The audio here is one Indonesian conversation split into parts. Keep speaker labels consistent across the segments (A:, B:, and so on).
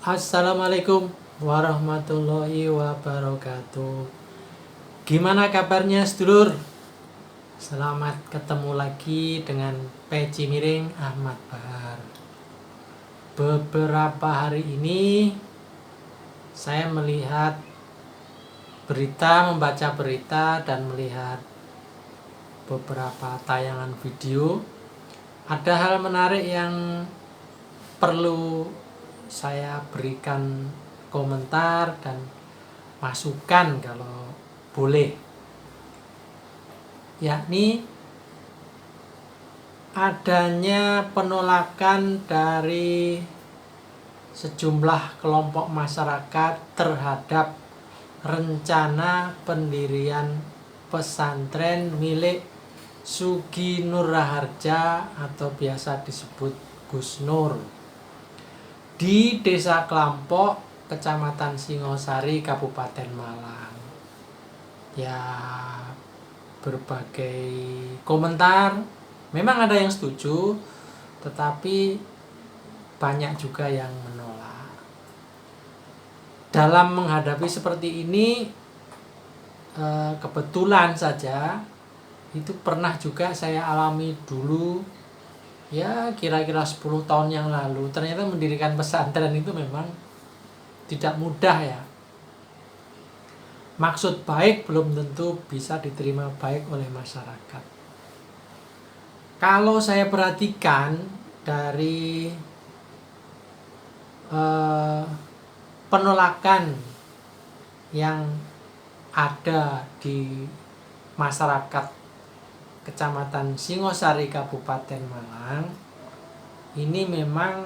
A: Assalamualaikum warahmatullahi wabarakatuh. Gimana kabarnya sedulur? Selamat ketemu lagi dengan Peci Miring Ahmad Bahar. Beberapa hari ini saya membaca berita dan melihat beberapa tayangan video. Ada hal menarik yang perlu saya berikan komentar dan masukan kalau boleh, yakni adanya penolakan dari sejumlah kelompok masyarakat terhadap rencana pendirian pesantren milik Sugi Nur Raharja atau biasa disebut Gus Nur di Desa Klampok, Kecamatan Singosari, Kabupaten Malang. Ya, berbagai komentar, memang ada yang setuju, tetapi banyak juga yang menolak. Dalam menghadapi seperti ini, kebetulan saja itu pernah juga saya alami dulu, ya kira-kira 10 tahun yang lalu. Ternyata mendirikan pesantren itu memang tidak mudah ya. Maksud baik belum tentu bisa diterima baik oleh masyarakat. Kalau saya perhatikan dari penolakan yang ada di masyarakat Kecamatan Singosari, Kabupaten Malang, ini memang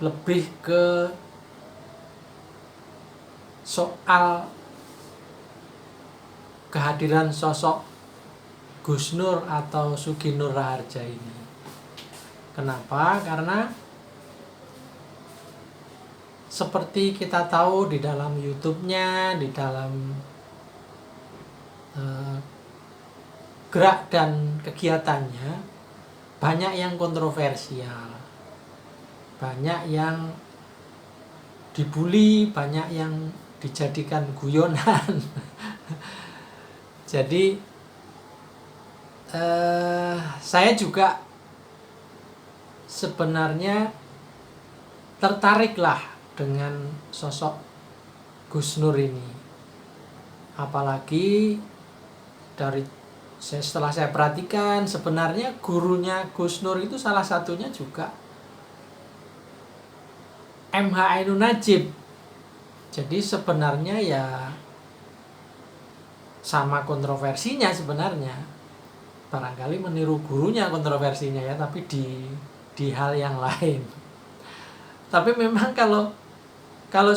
A: lebih ke soal kehadiran sosok Gus Nur atau Sugi Nur Raharja ini. Kenapa? Karena seperti kita tahu di dalam YouTube-nya, di dalam gerak dan kegiatannya, banyak yang kontroversial, banyak yang dibully, banyak yang dijadikan guyonan. Jadi saya juga sebenarnya tertariklah dengan sosok Gus Nur ini. Apalagi setelah saya perhatikan, sebenarnya gurunya Gus Nur itu salah satunya juga MH Ainun Najib. Jadi sebenarnya ya sama kontroversinya sebenarnya. Barangkali meniru gurunya kontroversinya ya, tapi di hal yang lain. Tapi memang kalau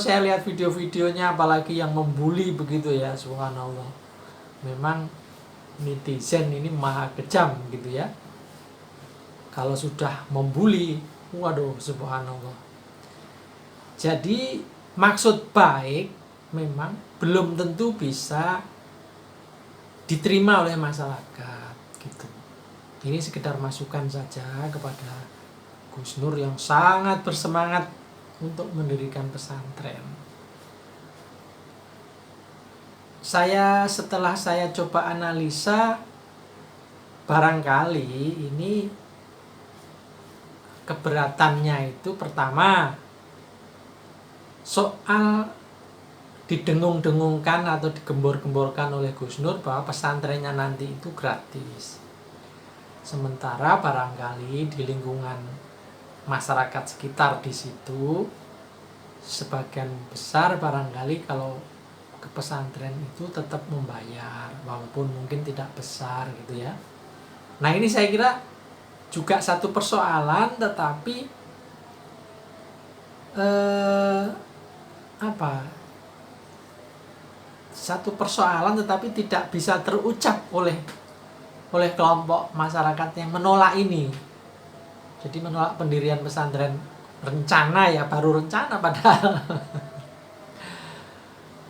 A: saya lihat video-videonya, apalagi yang membuli begitu ya, subhanallah, memang netizen ini maha kejam gitu ya. Kalau sudah membuli, waduh, subhanallah. Jadi maksud baik memang belum tentu bisa diterima oleh masyarakat gitu. Ini sekedar masukan saja kepada Gus Nur yang sangat bersemangat untuk mendirikan pesantren. Setelah saya coba analisa, barangkali ini keberatannya itu pertama soal didengung-dengungkan atau digembor-gemborkan oleh Gus Nur bahwa pesantrennya nanti itu gratis. Sementara barangkali di lingkungan masyarakat sekitar di situ, sebagian besar barangkali kalau ke pesantren itu tetap membayar, walaupun mungkin tidak besar gitu ya. Nah, ini saya kira juga satu persoalan, tetapi satu persoalan tetapi tidak bisa terucap oleh kelompok masyarakat yang menolak ini. Jadi menolak pendirian pesantren rencana ya, baru rencana padahal.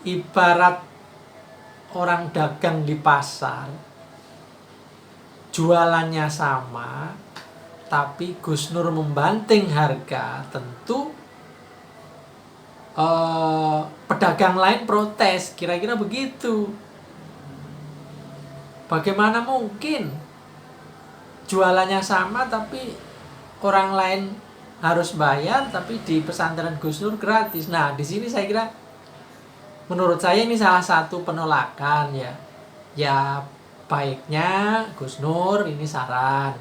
A: Ibarat orang dagang di pasar, jualannya sama, tapi Gus Nur membanting harga, tentu pedagang lain protes, kira-kira begitu. Bagaimana mungkin jualannya sama tapi orang lain harus bayar, tapi di pesantren Gus Nur gratis. Nah, di sini saya kira, menurut saya ini salah satu penolakan ya. Ya baiknya Gus Nur ini saran,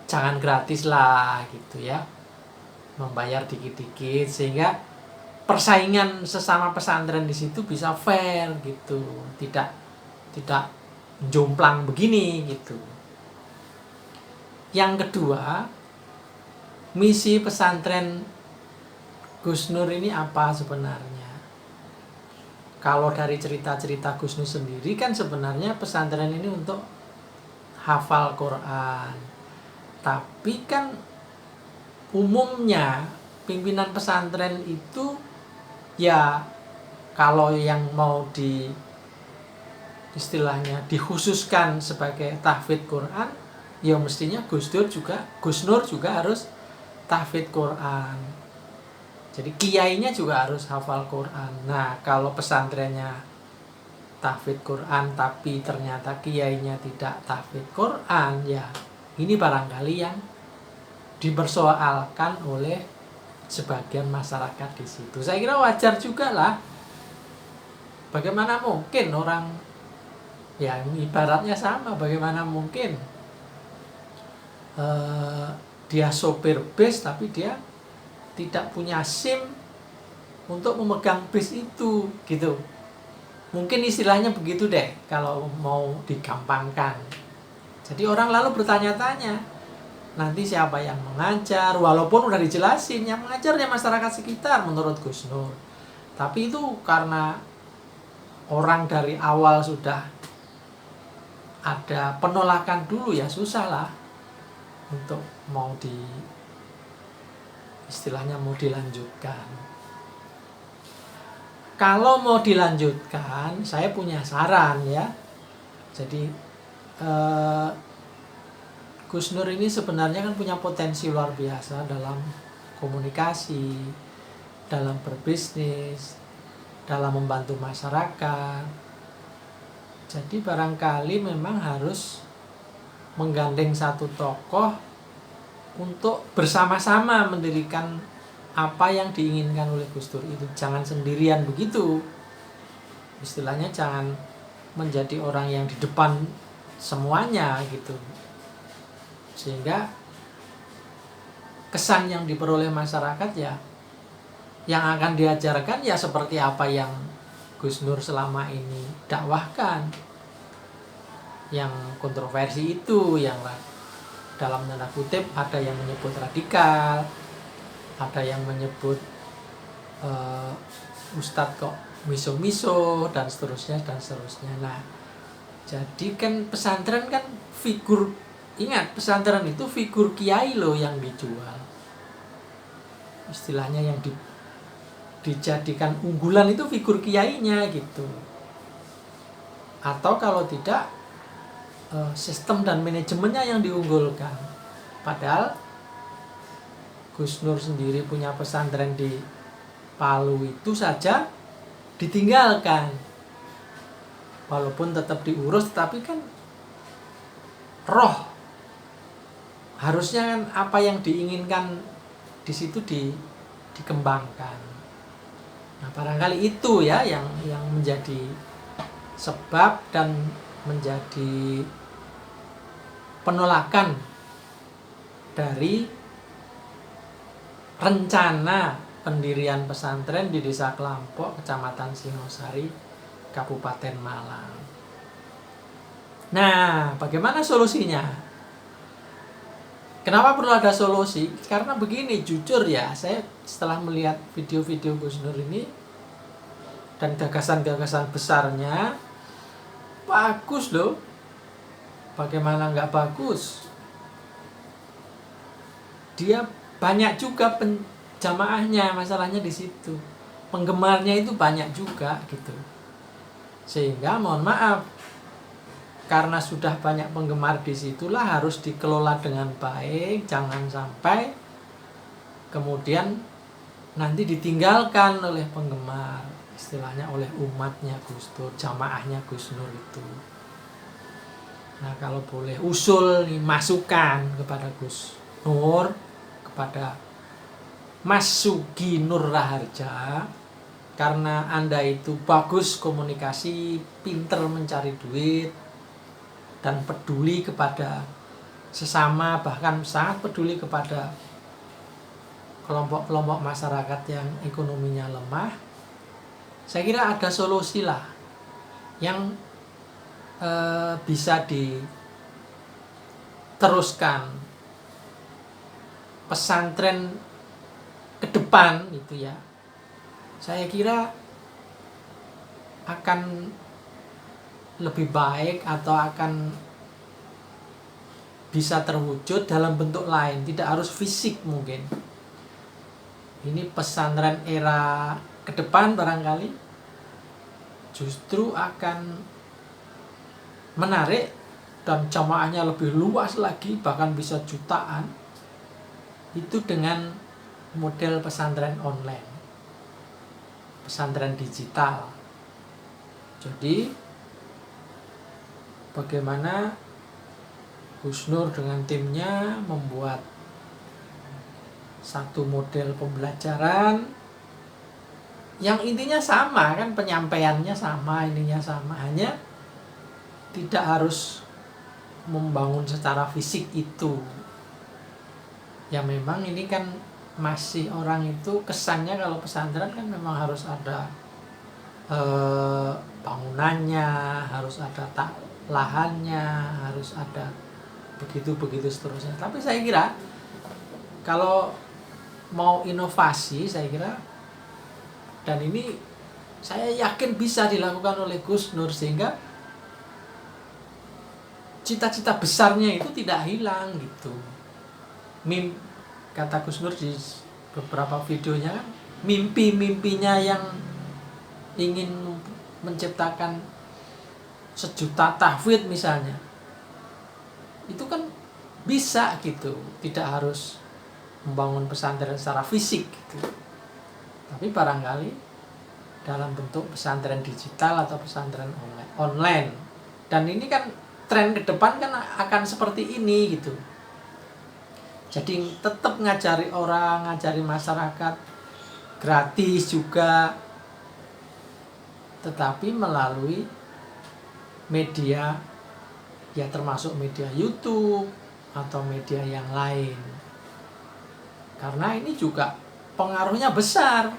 A: jangan gratis lah gitu ya, membayar dikit-dikit sehingga persaingan sesama pesantren di situ bisa fair gitu, tidak jomplang begini gitu. Yang kedua, misi pesantren Gus Nur ini apa sebenarnya? Kalau dari cerita-cerita Gus Nur sendiri kan sebenarnya pesantren ini untuk hafal Quran. Tapi kan umumnya pimpinan pesantren itu ya kalau yang mau istilahnya dikhususkan sebagai tahfidz Quran, ya mestinya Gus Nur juga harus tahfidz Quran. Jadi kiainya juga harus hafal Quran. Nah, kalau pesantrennya tahfidz Quran tapi ternyata kiainya tidak tahfidz Quran, ya ini barangkali yang dipersoalkan oleh sebagian masyarakat di situ. Saya kira wajar juga lah. Bagaimana mungkin orang, ya ibaratnya sama, bagaimana mungkin dia sopir bis tapi dia tidak punya SIM untuk memegang bis itu gitu. Mungkin istilahnya begitu deh kalau mau digampangkan. Jadi orang lalu bertanya-tanya, nanti siapa yang mengajar? Walaupun udah dijelasin, yang mengajarnya masyarakat sekitar menurut Gus Nur. Tapi itu karena orang dari awal sudah ada penolakan dulu, ya susah lah untuk istilahnya mau dilanjutkan. Kalau mau dilanjutkan, saya punya saran ya. Jadi Gus Nur ini sebenarnya kan punya potensi luar biasa dalam komunikasi, dalam berbisnis, dalam membantu masyarakat. Jadi barangkali memang harus menggandeng satu tokoh untuk bersama-sama mendirikan apa yang diinginkan oleh Gus Dur itu. Jangan sendirian begitu. Istilahnya jangan menjadi orang yang di depan semuanya gitu. Sehingga kesan yang diperoleh masyarakat ya, yang akan diajarkan ya seperti apa yang Gus Nur selama ini dakwahkan. Yang kontroversi itu, yang dalam tanda kutip ada yang menyebut radikal, ada yang menyebut Ustadz kok miso-miso dan seterusnya. Nah, jadi kan pesantren kan figur, ingat pesantren itu figur kiai loh yang dijual. Istilahnya yang dijadikan unggulan itu figur kiainya gitu. Atau kalau tidak sistem dan manajemennya yang diunggulkan. Padahal Gus Nur sendiri punya pesantren di Palu itu saja ditinggalkan. Walaupun tetap diurus, tapi kan roh harusnya kan apa yang diinginkan di situ dikembangkan. Nah, barangkali itu ya yang menjadi sebab dan menjadi penolakan dari rencana pendirian pesantren di Desa Kelampok, Kecamatan Singosari, Kabupaten Malang. Nah, bagaimana solusinya? Kenapa perlu ada solusi? Karena begini, jujur ya, saya setelah melihat video-video Gus Nur ini dan gagasan-gagasan besarnya, bagus loh. Bagaimana nggak bagus? Dia banyak juga jamaahnya, masalahnya di situ. Penggemarnya itu banyak juga gitu. Sehingga mohon maaf, karena sudah banyak penggemar di situlah harus dikelola dengan baik, jangan sampai kemudian nanti ditinggalkan oleh penggemar, istilahnya oleh umatnya Gus Dur, jamaahnya Gus Nur itu. Nah, kalau boleh usul nih, masukan kepada Gus Nur, kepada Mas Sugi Nur Raharja, karena Anda itu bagus komunikasi, pinter mencari duit, dan peduli kepada sesama, bahkan sangat peduli kepada kelompok-kelompok masyarakat yang ekonominya lemah. Saya kira ada solusi lah yang bisa diteruskan pesantren ke depan itu ya. Saya kira akan lebih baik atau akan bisa terwujud dalam bentuk lain, tidak harus fisik mungkin. Ini pesantren era ke depan barangkali justru akan menarik dan jamaahnya lebih luas lagi, bahkan bisa jutaan. Itu dengan model pesantren online, pesantren digital. Jadi bagaimana Gus Nur dengan timnya membuat satu model pembelajaran yang intinya sama kan, penyampaiannya sama, ininya sama, hanya tidak harus membangun secara fisik itu. Ya memang ini kan masih orang itu kesannya kalau pesantren kan memang harus ada bangunannya, harus ada lahannya, harus ada begitu seterusnya. Tapi saya kira kalau mau inovasi, saya kira, dan ini saya yakin bisa dilakukan oleh Gus Nur, sehingga cita-cita besarnya itu tidak hilang gitu. Kata Gus Nur di beberapa videonya kan, mimpi-mimpinya yang ingin menciptakan 1.000.000 tahfidz misalnya, itu kan bisa gitu, tidak harus membangun pesantren secara fisik gitu. Tapi barangkali dalam bentuk pesantren digital atau pesantren online. Dan ini kan tren ke depan kan akan seperti ini gitu. Jadi tetap ngajari orang, ngajari masyarakat gratis juga, tetapi melalui media ya, termasuk media YouTube atau media yang lain. Karena ini juga pengaruhnya besar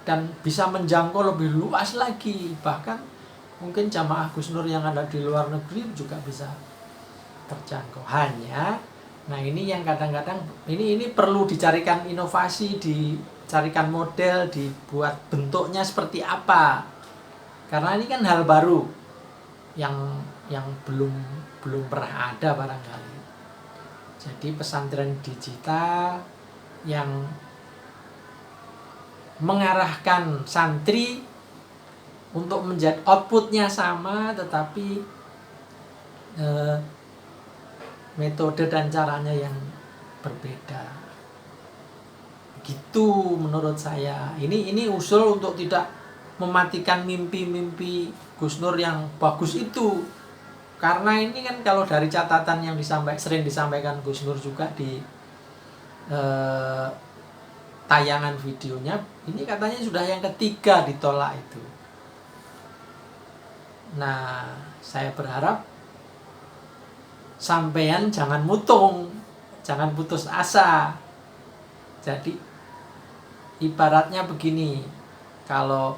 A: dan bisa menjangkau lebih luas lagi. Bahkan mungkin jamaah Gus Nur yang ada di luar negeri juga bisa terjangkau. Hanya, nah ini yang kadang-kadang ini perlu dicarikan inovasi, dicarikan model, dibuat bentuknya seperti apa. Karena ini kan hal baru yang belum pernah ada barangkali. Jadi pesantren digital yang mengarahkan santri untuk menjadi outputnya sama, tetapi metode dan caranya yang berbeda. Begitu menurut saya. Ini usul untuk tidak mematikan mimpi-mimpi Gus Nur yang bagus itu. Karena ini kan kalau dari catatan yang sering disampaikan Gus Nur juga di tayangan videonya, ini katanya sudah yang ketiga ditolak itu. Nah, saya berharap sampean jangan mutung, jangan putus asa. Jadi ibaratnya begini, kalau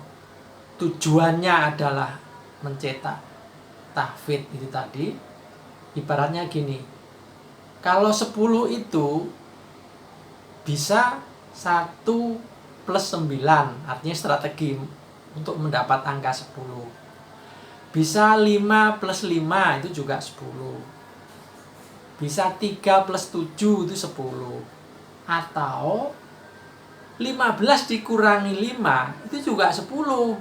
A: tujuannya adalah mencetak tahfidz itu tadi, ibaratnya gini, kalau 10 itu bisa 1 plus 9, artinya strategi untuk mendapat angka 10. Bisa 5 plus 5 itu juga 10. Bisa 3 plus 7 itu 10. Atau 15 dikurangi 5 itu juga 10.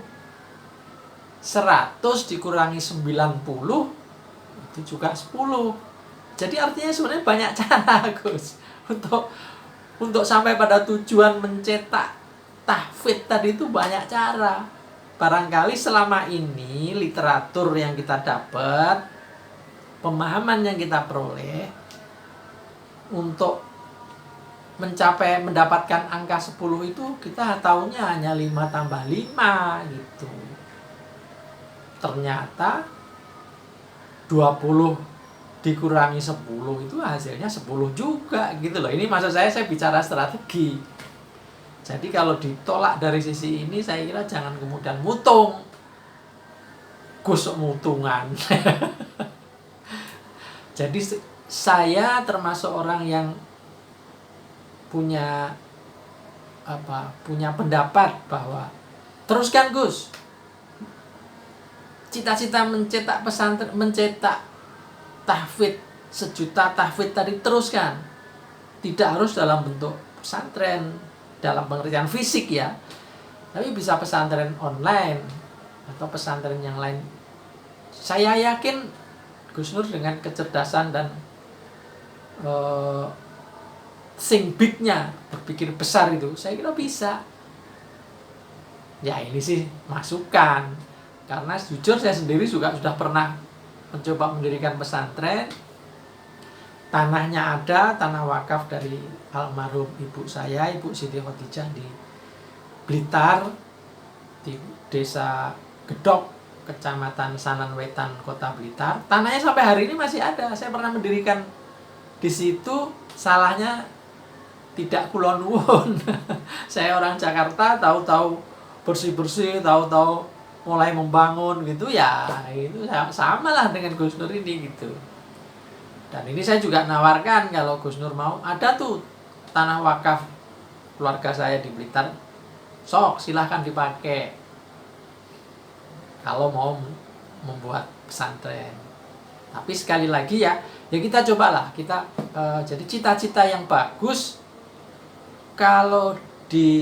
A: 100 dikurangi 90 itu juga 10. Jadi artinya sebenarnya banyak cara Gus untuk Untuk sampai pada tujuan mencetak tahfidz tadi itu banyak cara. Barangkali selama ini literatur yang kita dapat, pemahaman yang kita peroleh, untuk mendapatkan angka 10 itu kita tahunya hanya 5 tambah 5 gitu. Ternyata 20 dikurangi 10 itu hasilnya 10 juga gitu loh. Ini maksud saya bicara strategi. Jadi kalau ditolak dari sisi ini, saya kira jangan kemudian mutung. Gusuk mutungan. Jadi saya termasuk orang yang punya pendapat bahwa teruskan Gus. Cita-cita mencetak pesantren, mencetak tahfidz 1 juta tahfidz tadi teruskan. Tidak harus dalam bentuk pesantren dalam pengertian fisik ya, tapi bisa pesantren online atau pesantren yang lain. Saya yakin Gus Nur dengan kecerdasan dan think big-nya, berpikir besar itu, saya kira bisa. Ya ini sih masukan, karena jujur saya sendiri juga sudah pernah mencoba mendirikan pesantren. Tanahnya ada, tanah wakaf dari almarhum ibu saya, Ibu Siti Khadijah di Blitar, di Desa Gedok, Kecamatan Sananwetan, Kota Blitar. Tanahnya sampai hari ini masih ada. Saya pernah mendirikan di situ. Salahnya tidak kulon nuwun. Saya orang Jakarta, tahu-tahu bersih-bersih, tahu-tahu mulai membangun gitu ya, itu sama lah dengan Gus Nur ini gitu. Dan ini saya juga nawarkan kalau Gus Nur mau, ada tuh tanah wakaf keluarga saya di Blitar, sok silahkan dipakai kalau mau membuat pesantren. Tapi sekali lagi ya kita cobalah, kita jadi cita-cita yang bagus kalau dijalankan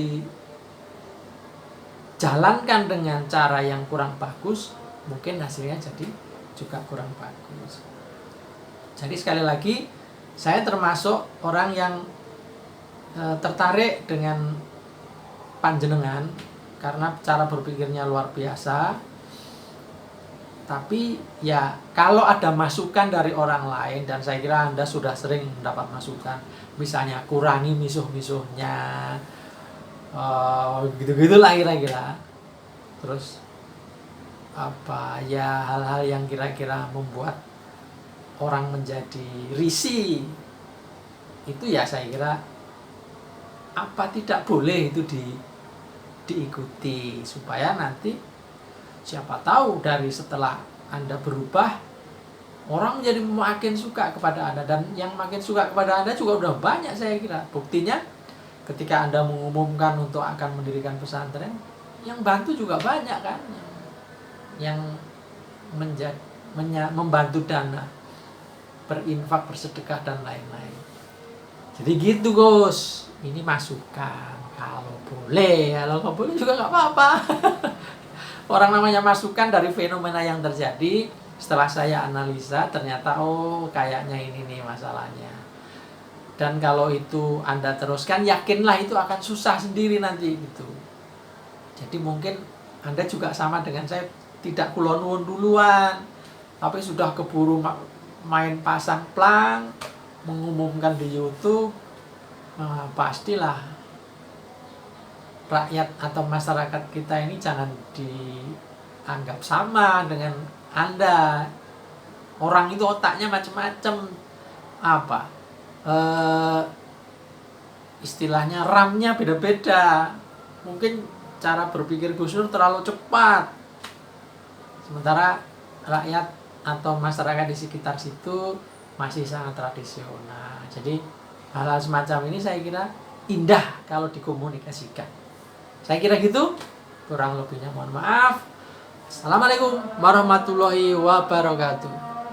A: dengan cara yang kurang bagus, mungkin hasilnya jadi juga kurang bagus. Jadi sekali lagi, saya termasuk orang yang tertarik dengan panjenengan karena cara berpikirnya luar biasa. Tapi ya kalau ada masukan dari orang lain, dan saya kira Anda sudah sering mendapat masukan, misalnya kurangi misuh-misuhnya, gitu-gitulah kira-kira. Terus hal-hal yang kira-kira membuat orang menjadi risih, itu ya saya kira tidak boleh itu diikuti, supaya nanti siapa tahu dari setelah Anda berubah, orang menjadi makin suka kepada Anda, dan yang makin suka kepada Anda juga udah banyak saya kira. Buktinya ketika Anda mengumumkan untuk akan mendirikan pesantren, yang bantu juga banyak kan, yang membantu dana, berinfak, bersedekah dan lain-lain. Jadi gitu Gus, ini masukan, kalau boleh, kalau nggak boleh juga nggak apa-apa. Orang namanya masukan dari fenomena yang terjadi. Setelah saya analisa, ternyata kayaknya ini nih masalahnya. Dan kalau itu Anda teruskan, yakinlah itu akan susah sendiri nanti gitu. Jadi mungkin Anda juga sama dengan saya, tidak kulonwun duluan, tapi sudah keburu main pasang plang, mengumumkan di YouTube, pastilah rakyat atau masyarakat kita ini jangan dianggap sama dengan Anda. Orang itu otaknya macam-macam, istilahnya RAM-nya beda-beda. Mungkin cara berpikir Gus Nur terlalu cepat, sementara rakyat atau masyarakat di sekitar situ masih sangat tradisional. Jadi hal-hal semacam ini saya kira indah kalau dikomunikasikan. Saya kira gitu, kurang lebihnya mohon maaf. Assalamualaikum warahmatullahi wabarakatuh.